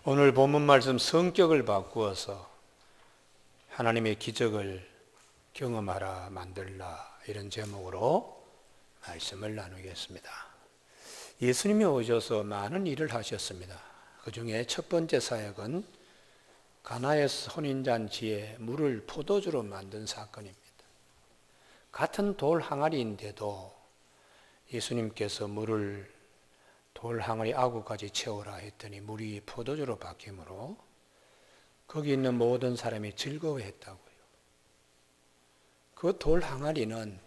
오늘 본문 말씀 성격을 바꾸어서 하나님의 기적을 경험하라 만들라 이런 제목으로 말씀을 나누겠습니다. 예수님이 오셔서 많은 일을 하셨습니다. 그 중에 첫 번째 사역은 가나의 혼인잔치에 물을 포도주로 만든 사건입니다. 같은 돌 항아리인데도 예수님께서 물을 돌 항아리 아구까지 채우라 했더니 물이 포도주로 바뀌므로 거기 있는 모든 사람이 즐거워했다고요. 그 돌 항아리는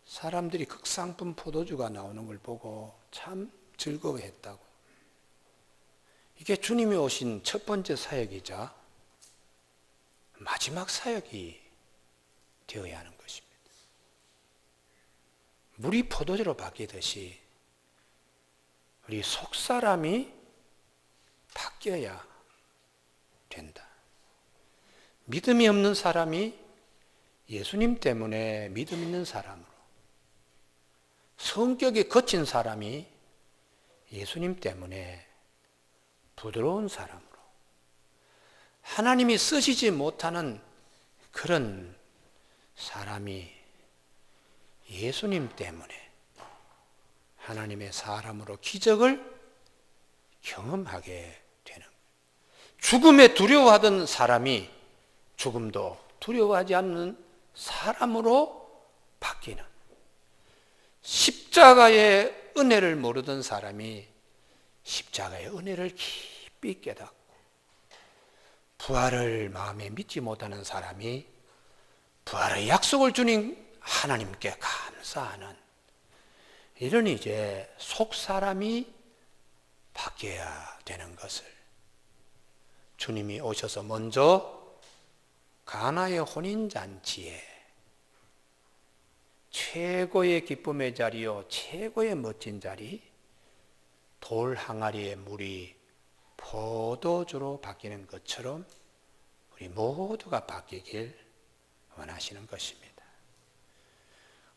사람들이 극상품 포도주가 나오는 걸 보고 참 즐거워했다고. 이게 주님이 오신 첫 번째 사역이자 마지막 사역이 되어야 하는 것입니다. 물이 포도주로 바뀌듯이 우리 속사람이 바뀌어야 된다. 믿음이 없는 사람이 예수님 때문에 믿음 있는 사람으로, 성격이 거친 사람이 예수님 때문에 부드러운 사람으로, 하나님이 쓰시지 못하는 그런 사람이 예수님 때문에 하나님의 사람으로 기적을 경험하게 되는 거예요. 죽음에 두려워하던 사람이 죽음도 두려워하지 않는 사람으로 바뀌는, 십자가의 은혜를 모르던 사람이 십자가의 은혜를 깊이 깨닫고, 부활을 마음에 믿지 못하는 사람이 부활의 약속을 주신 하나님께 감사하는, 이런 이제 속사람이 바뀌어야 되는 것을 주님이 오셔서 먼저 가나의 혼인잔치에 최고의 기쁨의 자리요 최고의 멋진 자리, 돌 항아리의 물이 포도주로 바뀌는 것처럼 우리 모두가 바뀌길 원하시는 것입니다.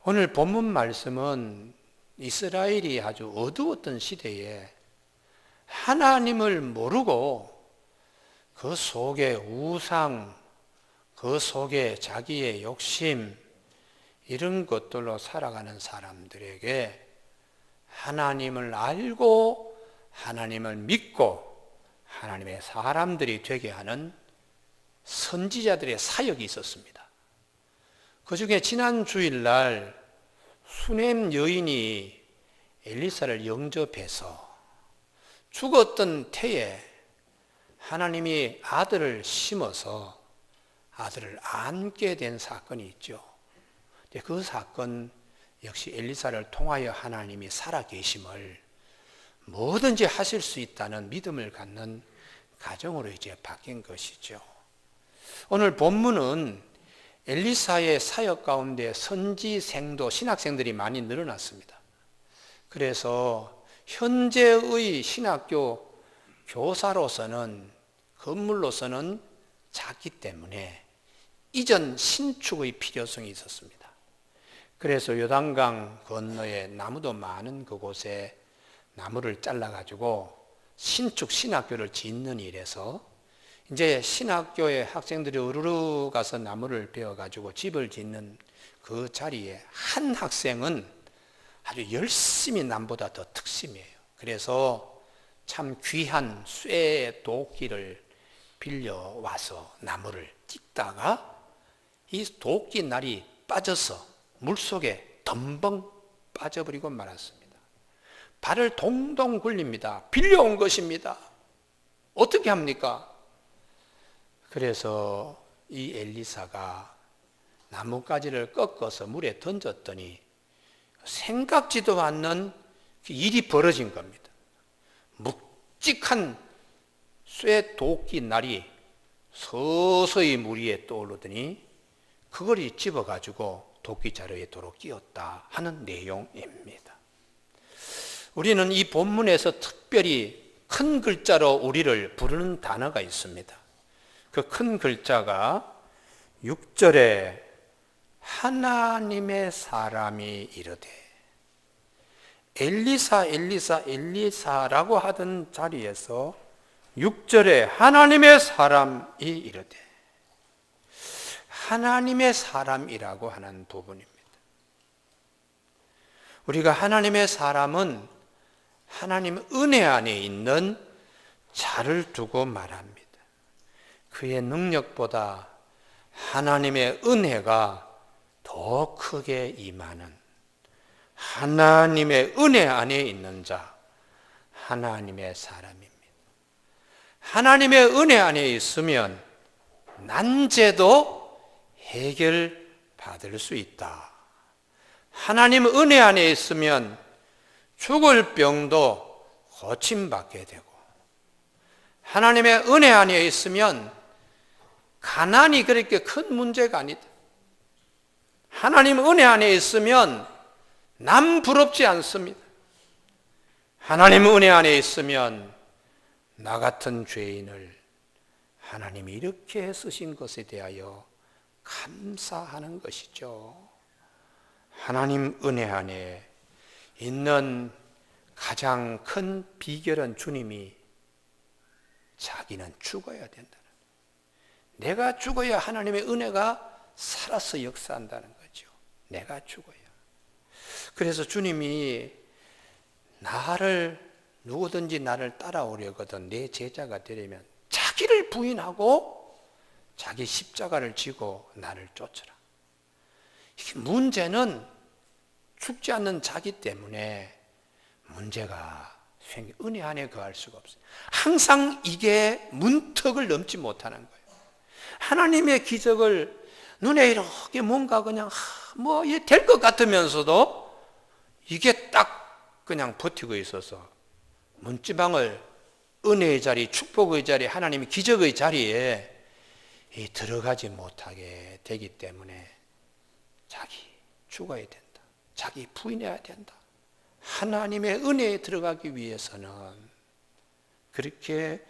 오늘 본문 말씀은 이스라엘이 아주 어두웠던 시대에 하나님을 모르고 그 속에 우상, 그 속에 자기의 욕심, 이런 것들로 살아가는 사람들에게 하나님을 알고 하나님을 믿고 하나님의 사람들이 되게 하는 선지자들의 사역이 있었습니다. 그 중에 지난 주일날 수넴 여인이 엘리사를 영접해서 죽었던 태에 하나님이 아들을 심어서 아들을 안게 된 사건이 있죠. 그 사건 역시 엘리사를 통하여 하나님이 살아계심을, 뭐든지 하실 수 있다는 믿음을 갖는 가정으로 이제 바뀐 것이죠. 오늘 본문은 엘리사의 사역 가운데 선지생도, 신학생들이 많이 늘어났습니다. 그래서 현재의 신학교 교사로서는, 건물로서는 작기 때문에 이전 신축의 필요성이 있었습니다. 그래서 요단강 건너에 나무도 많은 그곳에 나무를 잘라가지고 신축 신학교를 짓는 일에서 이제 신학교의 학생들이 우르르 가서 나무를 베어가지고 집을 짓는 그 자리에 한 학생은 아주 열심히 남보다 더 특심이에요. 그래서 참 귀한 쇠 도끼를 빌려와서 나무를 찍다가 이 도끼 날이 빠져서 물속에 덤벙 빠져버리고 말았습니다. 발을 동동 굴립니다. 빌려온 것입니다. 어떻게 합니까? 그래서 이 엘리사가 나뭇가지를 꺾어서 물에 던졌더니 생각지도 않는 일이 벌어진 겁니다. 묵직한 쇠 도끼 날이 서서히 물 위에 떠오르더니 그걸 집어가지고 도끼 자루에 도로 끼웠다 하는 내용입니다. 우리는 이 본문에서 특별히 큰 글자로 우리를 부르는 단어가 있습니다. 그 큰 글자가 6절에 하나님의 사람이 이르되, 엘리사 엘리사라고 하던 자리에서 6절에 하나님의 사람이 이르되, 하나님의 사람이라고 하는 부분입니다. 우리가 하나님의 사람은 하나님 은혜 안에 있는 자를 두고 말합니다. 그의 능력보다 하나님의 은혜가 더 크게 임하는 하나님의 은혜 안에 있는 자, 하나님의 사람입니다. 하나님의 은혜 안에 있으면 난제도 해결받을 수 있다. 하나님 은혜 안에 있으면 죽을 병도 고침받게 되고, 하나님의 은혜 안에 있으면 가난이 그렇게 큰 문제가 아니다. 하나님 은혜 안에 있으면 남 부럽지 않습니다. 하나님 은혜 안에 있으면 나 같은 죄인을 하나님이 이렇게 쓰신 것에 대하여 감사하는 것이죠. 하나님 은혜 안에 있는 가장 큰 비결은 주님이 자기는 죽어야 된다는, 내가 죽어야 하나님의 은혜가 살아서 역사한다는 거죠. 내가 죽어야. 그래서 주님이 누구든지 나를 따라오려거든 내 제자가 되려면 자기를 부인하고 자기 십자가를 지고 나를 쫓으라. 이게 문제는 죽지 않는 자기 때문에 문제가 은혜 안에 거할 수가 없어요. 항상 이게 문턱을 넘지 못하는 거예요. 하나님의 기적을 눈에 이렇게 뭔가 그냥 될 것 같으면서도 이게 딱 그냥 버티고 있어서 문지방을 은혜의 자리, 축복의 자리, 하나님의 기적의 자리에 들어가지 못하게 되기 때문에 자기 죽어야 된다. 자기 부인해야 된다. 하나님의 은혜에 들어가기 위해서는 그렇게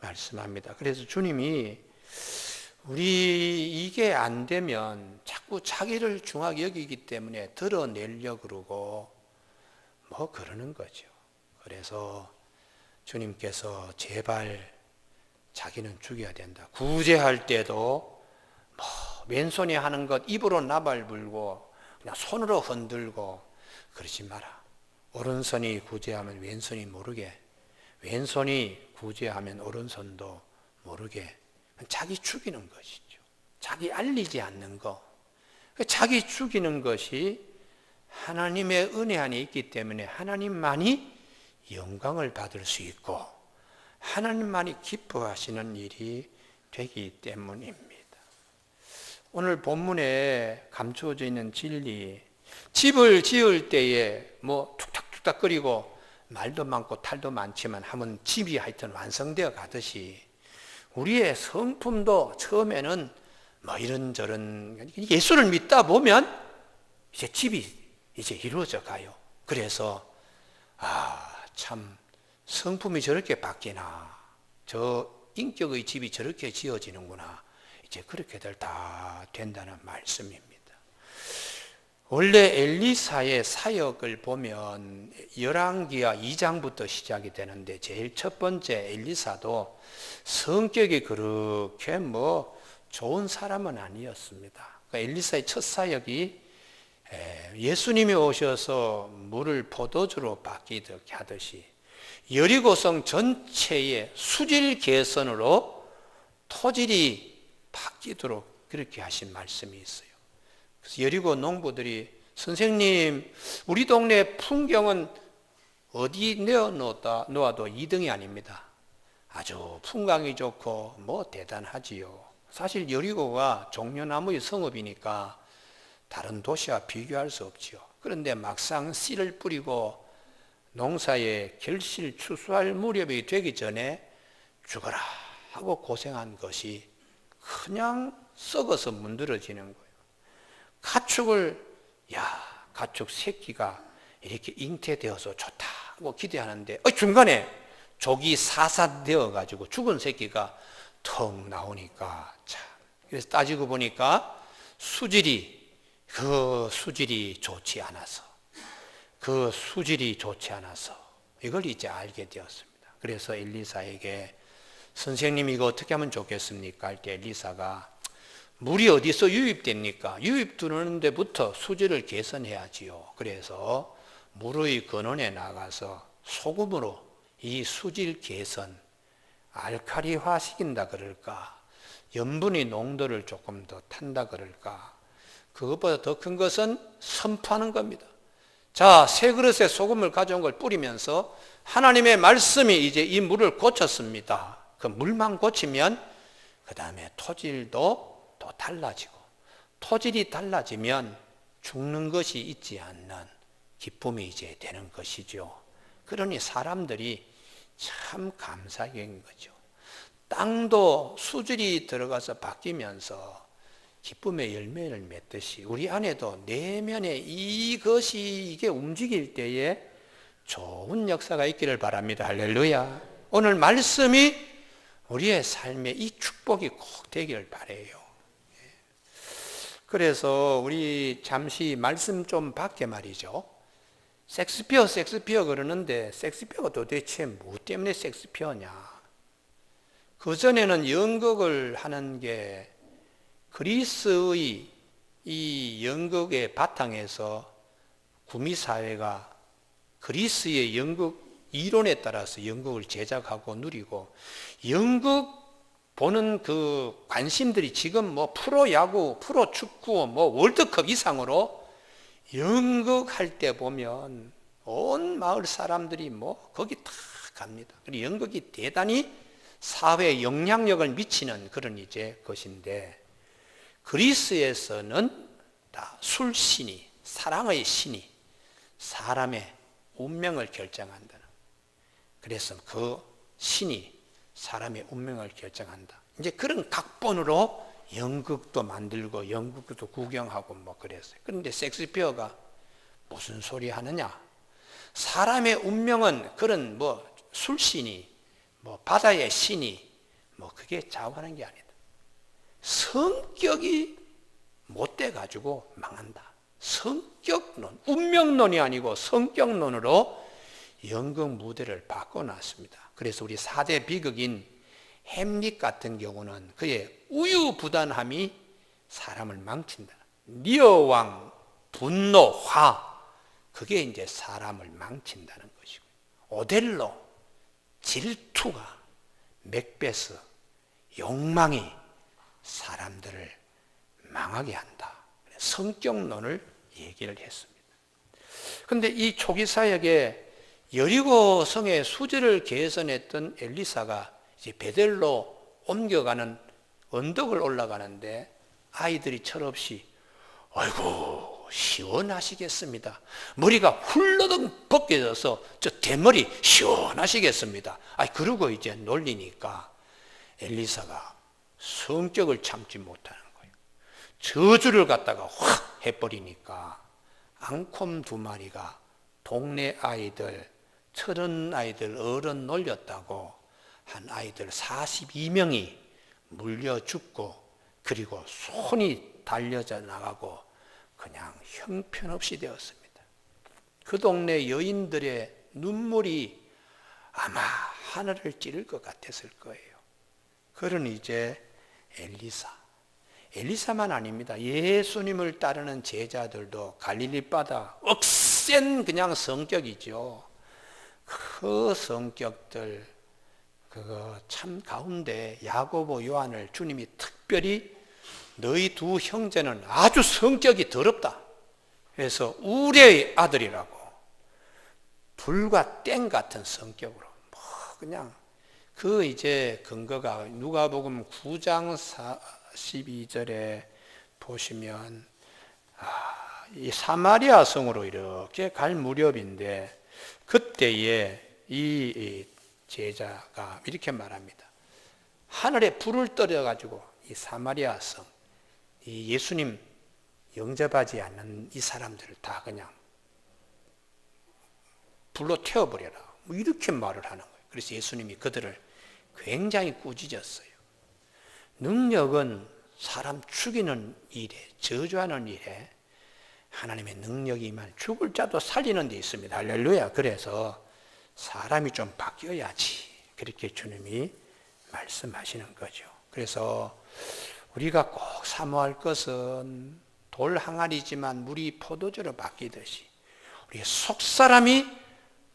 말씀합니다. 그래서 주님이 우리 이게 안 되면 자꾸 자기를 중하게 여기기 때문에 드러내려고 그러고 그러는 거죠. 그래서 주님께서 제발 자기는 죽여야 된다. 구제할 때도 왼손이 하는 것 입으로 나발 불고 그냥 손으로 흔들고 그러지 마라. 오른손이 구제하면 왼손이 모르게, 왼손이 구제하면 오른손도 모르게 자기 죽이는 것이죠. 자기 알리지 않는 거. 자기 죽이는 것이 하나님의 은혜 안에 있기 때문에 하나님만이 영광을 받을 수 있고 하나님만이 기뻐하시는 일이 되기 때문입니다. 오늘 본문에 감추어져 있는 진리, 집을 지을 때에 툭탁툭탁 거리고 말도 많고 탈도 많지만 하면 집이 하여튼 완성되어 가듯이 우리의 성품도 처음에는 이런저런 예수를 믿다 보면 이제 집이 이제 이루어져 가요. 그래서 참 성품이 저렇게 바뀌나, 저 인격의 집이 저렇게 지어지는구나, 이제 그렇게들 다 된다는 말씀입니다. 원래 엘리사의 사역을 보면 열왕기하 2장부터 시작이 되는데 제일 첫 번째 엘리사도 성격이 그렇게 좋은 사람은 아니었습니다. 엘리사의 첫 사역이 예수님이 오셔서 물을 포도주로 바뀌게 하듯이 여리고성 전체의 수질 개선으로 토질이 바뀌도록 그렇게 하신 말씀이 있어요. 그래서 여리고 농부들이 선생님, 우리 동네 풍경은 어디 놓아도 2등이 아닙니다. 아주 풍광이 좋고 대단하지요. 사실 여리고가 종려나무의 성읍이니까 다른 도시와 비교할 수 없지요. 그런데 막상 씨를 뿌리고 농사에 결실 추수할 무렵이 되기 전에 죽어라 하고 고생한 것이 그냥 썩어서 문드러지는 거예요. 가축 새끼가 이렇게 잉태되어서 좋다 하고 기대하는데 중간에 족이 사사되어 가지고 죽은 새끼가 턱 나오니까 그래서 따지고 보니까 수질이 좋지 않아서 이걸 이제 알게 되었습니다. 그래서 엘리사에게 선생님 이거 어떻게 하면 좋겠습니까? 할 때 엘리사가 물이 어디서 유입됩니까? 유입되는 데부터 수질을 개선해야지요. 그래서 물의 근원에 나가서 소금으로 이 수질 개선, 알칼리화 시킨다 그럴까? 염분의 농도를 조금 더 탄다 그럴까? 그것보다 더 큰 것은 선포하는 겁니다. 자, 세 그릇에 소금을 가져온 걸 뿌리면서 하나님의 말씀이 이제 이 물을 고쳤습니다. 그 물만 고치면 그 다음에 토질도 또 달라지고, 토질이 달라지면 죽는 것이 있지 않는 기쁨이 이제 되는 것이죠. 그러니 사람들이 참 감사한 거죠. 땅도 수질이 들어가서 바뀌면서 기쁨의 열매를 맺듯이 우리 안에도 내면에 이게 움직일 때에 좋은 역사가 있기를 바랍니다. 할렐루야. 오늘 말씀이 우리의 삶에 이 축복이 꼭 되기를 바라요. 그래서 우리 잠시 말씀 좀 밖에 말이죠. 섹스피어 그러는데 섹스피어가 도대체 무엇 때문에 섹스피어냐? 그전에는 연극을 하는 게 그리스의 이 연극의 바탕에서 구미사회가 그리스의 연극 이론에 따라서 연극을 제작하고 누리고, 연극 보는 그 관심들이 지금 뭐 프로야구, 프로축구, 뭐 월드컵 이상으로 연극할 때 보면 온 마을 사람들이 뭐 거기 다 갑니다. 그리고 연극이 대단히 사회에 영향력을 미치는 그런 이제 것인데, 그리스에서는 다 술신이, 사랑의 신이 사람의 운명을 결정한다는. 그래서 그 신이 사람의 운명을 결정한다. 이제 그런 각본으로 연극도 만들고 연극도 구경하고 뭐 그랬어요. 그런데 섹스피어가 무슨 소리 하느냐? 사람의 운명은 그런 뭐 술신이, 뭐 바다의 신이 뭐 그게 좌우하는 게 아니다. 성격이 못돼 가지고 망한다. 성격론, 운명론이 아니고 성격론으로 연극 무대를 바꿔놨습니다. 그래서 우리 4대 비극인 햄릿 같은 경우는 그의 우유부단함이 사람을 망친다. 리어 왕, 분노, 화, 그게 이제 사람을 망친다는 것이고, 오델로, 질투가, 맥베스, 욕망이 사람들을 망하게 한다. 성격론을 얘기를 했습니다. 그런데 이 초기 사역에 여리고 성의 수질을 개선했던 엘리사가 이제 베델로 옮겨가는 언덕을 올라가는데 아이들이 철없이 아이고 시원하시겠습니다. 머리가 훌러덩 벗겨져서 저 대머리 시원하시겠습니다. 그러고 이제 놀리니까 엘리사가 성격을 참지 못하는 거예요. 저주를 갖다가 확 해버리니까 앙콤 2마리가 동네 아이들, 철은 아이들 어른 놀렸다고 한 아이들 42명이 물려 죽고, 그리고 손이 달려져 나가고 그냥 형편없이 되었습니다. 그 동네 여인들의 눈물이 아마 하늘을 찌를 것 같았을 거예요. 그러니 이제 엘리사만 아닙니다. 예수님을 따르는 제자들도 갈릴리 바다 억센 그냥 성격이죠. 그 성격들 그거 참 가운데 야고보 요한을 주님이 특별히 너희 두 형제는 아주 성격이 더럽다. 그래서 우레의 아들이라고, 불과 땡 같은 성격으로 뭐 그냥 그 이제 근거가 누가복음 9장 42절에 보시면 이 사마리아 성으로 이렇게 갈 무렵인데 그때에 이 제자가 이렇게 말합니다. 하늘에 불을 떨어가지고 이 사마리아 성, 이 예수님 영접하지 않는 이 사람들을 다 그냥 불로 태워버려라. 뭐 이렇게 말을 하는 거예요. 그래서 예수님이 그들을 굉장히 꾸짖었어요. 능력은 사람 죽이는 일에, 저주하는 일에 하나님의 능력이 임한, 죽을 자도 살리는 데 있습니다. 할렐루야. 그래서 사람이 좀 바뀌어야지. 그렇게 주님이 말씀하시는 거죠. 그래서 우리가 꼭 사모할 것은 돌 항아리지만 물이 포도주로 바뀌듯이 우리의 속사람이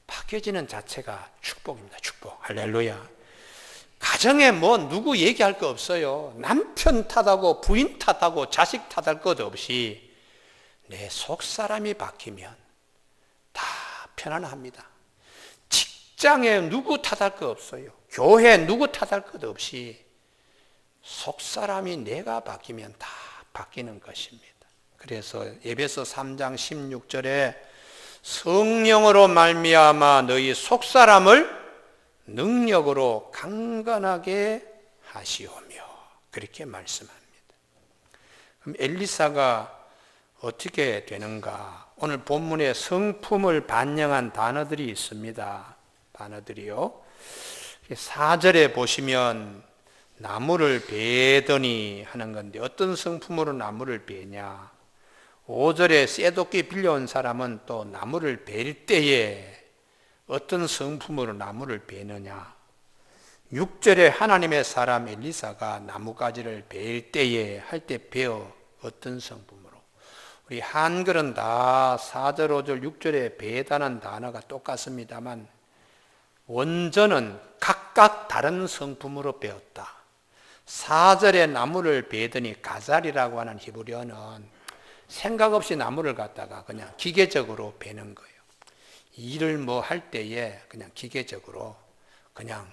바뀌어지는 자체가 축복입니다. 축복. 할렐루야. 가정에 뭐 누구 얘기할 거 없어요. 남편 탓하고 부인 탓하고 자식 탓할 것 없이 내 속사람이 바뀌면 다 편안합니다. 직장에 누구 탓할 거 없어요. 교회 누구 탓할 것 없이 속사람이 내가 바뀌면 다 바뀌는 것입니다. 그래서 에베소 3장 16절에 성령으로 말미암아 너희 속사람을 능력으로 강건하게 하시오며 그렇게 말씀합니다. 그럼 엘리사가 어떻게 되는가? 오늘 본문에 성품을 반영한 단어들이 있습니다. 단어들이요. 4절에 보시면 나무를 베더니 하는 건데 어떤 성품으로 나무를 베냐? 5절에 쇠도끼 빌려온 사람은 또 나무를 벨 때에 어떤 성품으로 나무를 베느냐? 6절에 하나님의 사람 엘리사가 나무가지를 벨 때에 할 때 베어 어떤 성품으로? 우리 한글은 다 4절, 5절, 6절에 베다는 단어가 똑같습니다만 원전은 각각 다른 성품으로 베었다. 4절에 나무를 베더니 가잘이라고 하는 히브리어는 생각 없이 나무를 갖다가 그냥 기계적으로 베는 거예요. 일을 뭐 할 때에 그냥 기계적으로 그냥.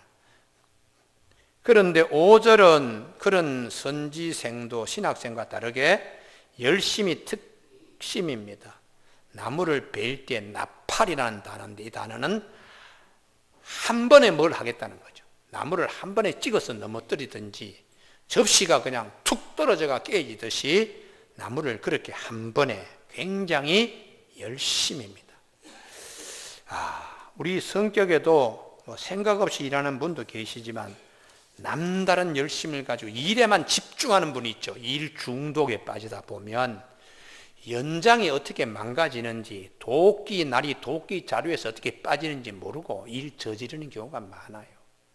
그런데 5절은 그런 선지생도 신학생과 다르게 열심히 특심입니다. 나무를 벨 때 나팔이라는 단어인데 이 단어는 한 번에 뭘 하겠다는 거죠. 나무를 한 번에 찍어서 넘어뜨리든지 접시가 그냥 툭 떨어져가 깨지듯이 나무를 그렇게 한 번에 굉장히 열심입니다. 우리 성격에도 뭐 생각 없이 일하는 분도 계시지만 남다른 열심을 가지고 일에만 집중하는 분이 있죠. 일 중독에 빠지다 보면 연장이 어떻게 망가지는지 날이 도끼 자루에서 어떻게 빠지는지 모르고 일 저지르는 경우가 많아요.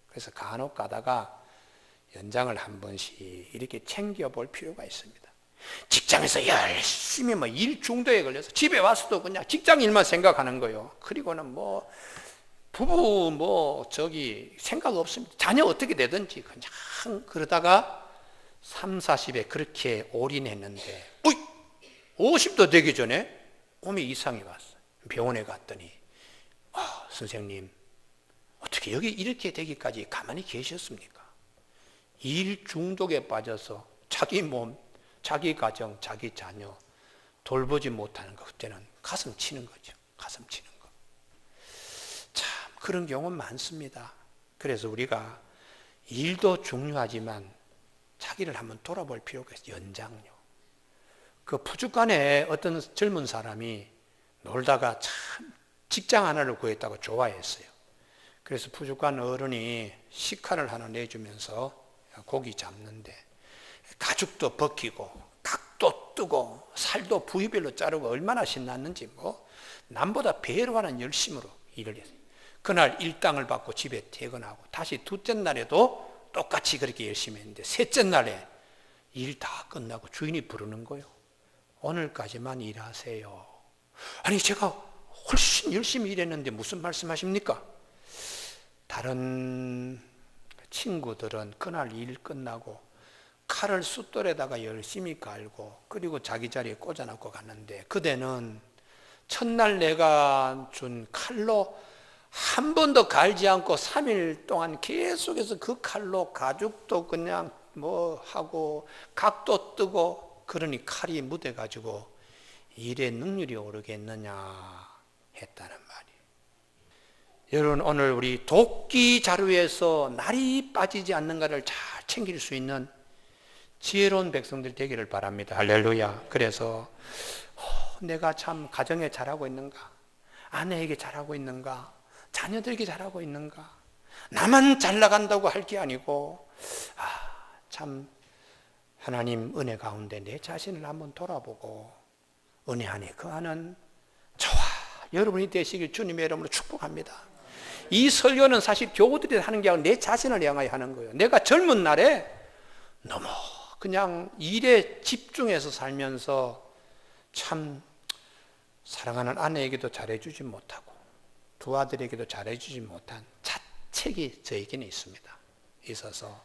그래서 간혹 가다가 연장을 한 번씩 이렇게 챙겨볼 필요가 있습니다. 직장에서 열심히 일 중독에 걸려서 집에 와서도 그냥 직장 일만 생각하는 거예요. 그리고는 부부 생각 없습니다. 자녀 어떻게 되든지 그냥 그러다가 3, 40에 그렇게 올인했는데 50도 되기 전에 몸이 이상이 왔어요. 병원에 갔더니 선생님 어떻게 여기 이렇게 되기까지 가만히 계셨습니까? 일 중독에 빠져서 자기 몸, 자기 가정, 자기 자녀 돌보지 못하는 것, 그때는 가슴 치는 거죠. 가슴 치는 거. 참 그런 경우 많습니다. 그래서 우리가 일도 중요하지만 자기를 한번 돌아볼 필요가 있어요. 연장요. 그 푸주간에 어떤 젊은 사람이 놀다가 참 직장 하나를 구했다고 좋아했어요. 그래서 푸주간 어른이 식칼을 하나 내주면서 고기 잡는데 가죽도 벗기고 각도 뜨고 살도 부위별로 자르고 얼마나 신났는지 남보다 배로 하는 열심으로 일을 했어요. 그날 일당을 받고 집에 퇴근하고 다시 둘째 날에도 똑같이 그렇게 열심히 했는데 셋째 날에 일 다 끝나고 주인이 부르는 거예요. 오늘까지만 일하세요. 아니 제가 훨씬 열심히 일했는데 무슨 말씀하십니까? 다른 친구들은 그날 일 끝나고 칼을 숫돌에다가 열심히 갈고 그리고 자기 자리에 꽂아놓고 갔는데 그대는 첫날 내가 준 칼로 한 번도 갈지 않고 3일 동안 계속해서 그 칼로 가죽도 그냥 하고 각도 뜨고 그러니 칼이 묻어가지고 일의 능률이 오르겠느냐 했다는 말이에요. 여러분 오늘 우리 도끼 자루에서 날이 빠지지 않는가를 잘 챙길 수 있는 지혜로운 백성들 되기를 바랍니다. 할렐루야. 그래서 내가 참 가정에 잘하고 있는가? 아내에게 잘하고 있는가? 자녀들에게 잘하고 있는가? 나만 잘 나간다고 할 게 아니고 참 하나님 은혜 가운데 내 자신을 한번 돌아보고 은혜 안에 거하는 저와 여러분이 되시길 주님의 이름으로 축복합니다. 이 설교는 사실 교우들이 하는 게 아니라 내 자신을 향하여 하는 거예요. 내가 젊은 날에 너무 그냥 일에 집중해서 살면서 참 사랑하는 아내에게도 잘해주지 못하고 두 아들에게도 잘해주지 못한 자책이 저에게는 있습니다. 있어서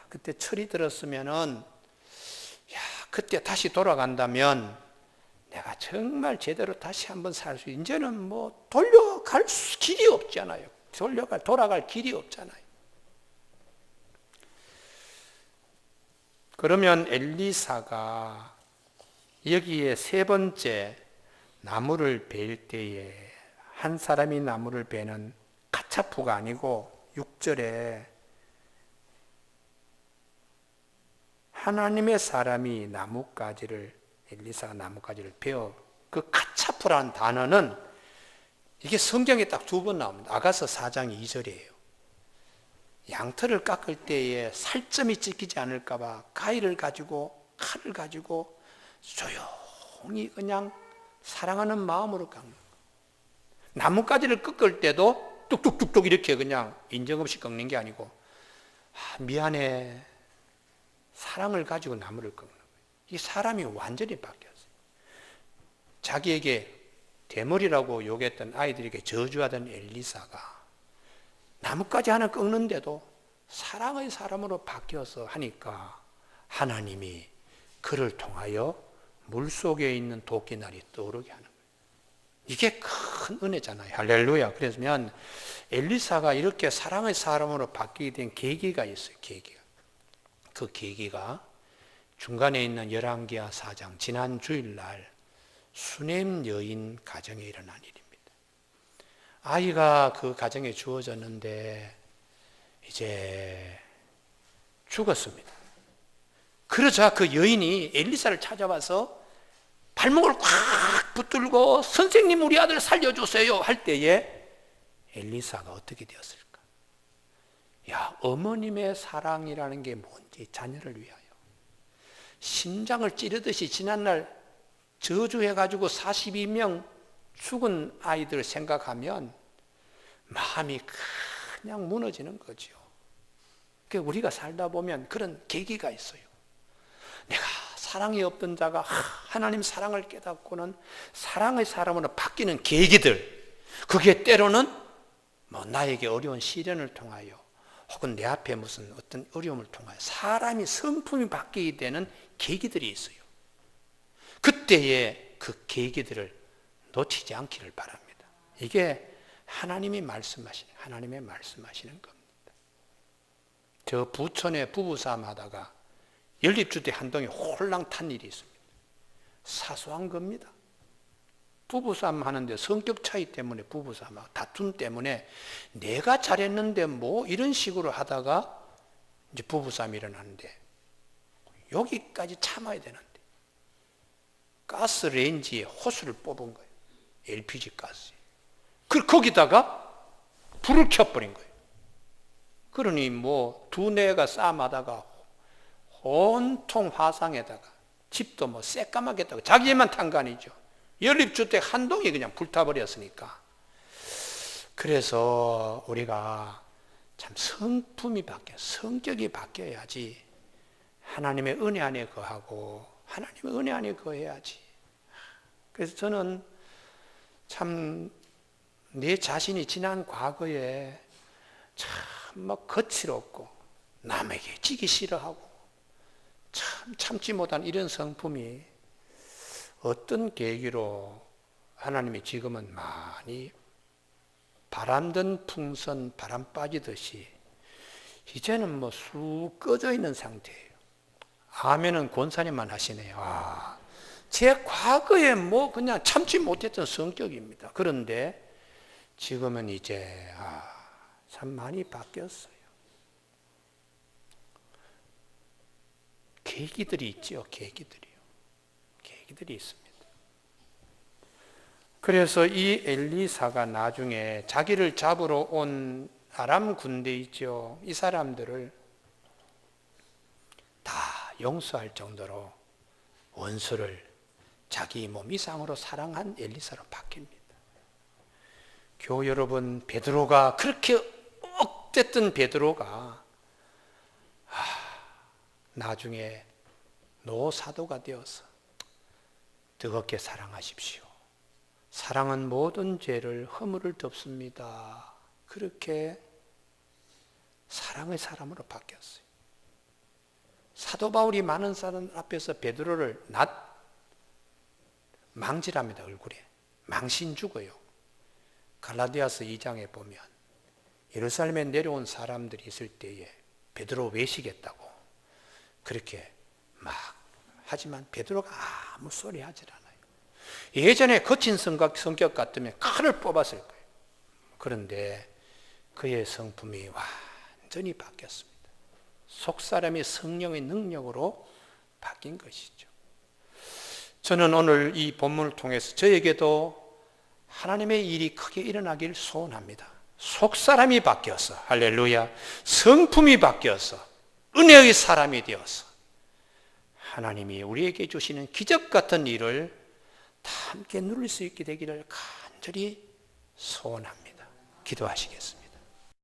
그때 철이 들었으면은 그때 다시 돌아간다면 내가 정말 제대로 다시 한번 살 수, 이제는 뭐 돌아갈 길이 없잖아요. 돌아갈 길이 없잖아요. 그러면 엘리사가 여기에 세 번째 나무를 베일 때에 한 사람이 나무를 베는 카차프가 아니고 6절에 하나님의 사람이 엘리사가 나뭇가지를 베어, 그 카차프라는 단어는 이게 성경에 딱 두 번 나옵니다. 아가서 4장 2절이에요. 양털을 깎을 때에 살점이 찢기지 않을까봐 가위를 가지고 칼을 가지고 조용히 그냥 사랑하는 마음으로 깎는 거예요. 나뭇가지를 꺾을 때도 뚝뚝뚝뚝 이렇게 그냥 인정 없이 꺾는 게 아니고 미안해, 사랑을 가지고 나무를 꺾는 거예요. 이 사람이 완전히 바뀌었어요. 자기에게 대머리라고 욕했던 아이들에게 저주하던 엘리사가 나뭇가지 하나 꺾는데도 사랑의 사람으로 바뀌어서 하니까 하나님이 그를 통하여 물속에 있는 도끼날이 떠오르게 하는 거예요. 이게 큰 은혜잖아요. 할렐루야. 그러면 엘리사가 이렇게 사랑의 사람으로 바뀌게 된 계기가 있어요. 그 계기가 중간에 있는 열왕기하 4장 지난 주일날 수넴 여인 가정에 일어난 일입니다. 아이가 그 가정에 주어졌는데 이제 죽었습니다. 그러자 그 여인이 엘리사를 찾아와서 발목을 꽉 붙들고 선생님 우리 아들 살려주세요 할 때에 엘리사가 어떻게 되었을까? 어머님의 사랑이라는 게 뭔지 자녀를 위하여 심장을 찌르듯이 지난날 저주해가지고 42명 죽은 아이들 생각하면 마음이 그냥 무너지는 거죠. 그러니까 우리가 살다 보면 그런 계기가 있어요. 내가 사랑이 없던 자가 하나님 사랑을 깨닫고는 사랑의 사람으로 바뀌는 계기들, 그게 때로는 나에게 어려운 시련을 통하여 혹은 내 앞에 무슨 어떤 어려움을 통하여 사람이 성품이 바뀌게 되는 계기들이 있어요. 그때의 그 계기들을 놓치지 않기를 바랍니다. 이게 하나님의 말씀하시는 겁니다. 저 부천에 부부싸움 하다가 연립주택 한 동에 홀랑 탄 일이 있습니다. 사소한 겁니다. 부부싸움 하는데 성격 차이 때문에 부부싸움하고 다툼 때문에 내가 잘했는데 뭐 이런 식으로 하다가 이제 부부싸움이 일어나는데 여기까지 참아야 되는데 가스 레인지에 호스를 뽑은 거예요. LPG 가스. 거기다가 불을 켜버린 거예요. 그러니 두뇌가 싸움하다가 온통 화상에다가 집도 새까맣게 했다고 자기만 탄 거 아니죠. 연립주택 한 동이 그냥 불타버렸으니까. 그래서 우리가 참 성격이 바뀌어야지 하나님의 은혜 안에 거하고 하나님의 은혜 안에 거해야지. 그래서 저는 참 내 자신이 지난 과거에 참 거칠었고 남에게 지기 싫어하고 참 참지 못한 이런 성품이 어떤 계기로 하나님이 지금은 많이 바람든 풍선 바람 빠지듯이 이제는 쑥 꺼져 있는 상태예요. 아멘은 권사님만 하시네요. 제 과거에 그냥 참지 못했던 성격입니다. 그런데 지금은 이제 참 많이 바뀌었어요. 계기들이 있죠. 계기들이 있습니다. 그래서 이 엘리사가 나중에 자기를 잡으러 온 아람 군대 있죠. 이 사람들을 다 용서할 정도로 원수를 자기 몸 이상으로 사랑한 엘리사로 바뀝니다. 교우 여러분, 베드로가 그렇게 억댔던 베드로가 나중에 노사도가 되어서 뜨겁게 사랑하십시오. 사랑은 모든 죄를 허물을 덮습니다. 그렇게 사랑의 사람으로 바뀌었어요. 사도 바울이 많은 사람 앞에서 베드로를 망질합니다. 얼굴에 망신 주고요. 갈라디아서 2장에 보면 예루살렘에 내려온 사람들이 있을 때에 베드로 외식했다고 그렇게 막 하지만 베드로가 아무 소리 하질 않아요. 예전에 거친 성격 같으면 칼을 뽑았을 거예요. 그런데 그의 성품이 완전히 바뀌었습니다. 속사람이 성령의 능력으로 바뀐 것이죠. 저는 오늘 이 본문을 통해서 저에게도 하나님의 일이 크게 일어나길 소원합니다. 속사람이 바뀌어서, 할렐루야, 성품이 바뀌어서 은혜의 사람이 되어서 하나님이 우리에게 주시는 기적 같은 일을 다 함께 누릴 수 있게 되기를 간절히 소원합니다. 기도하시겠습니다.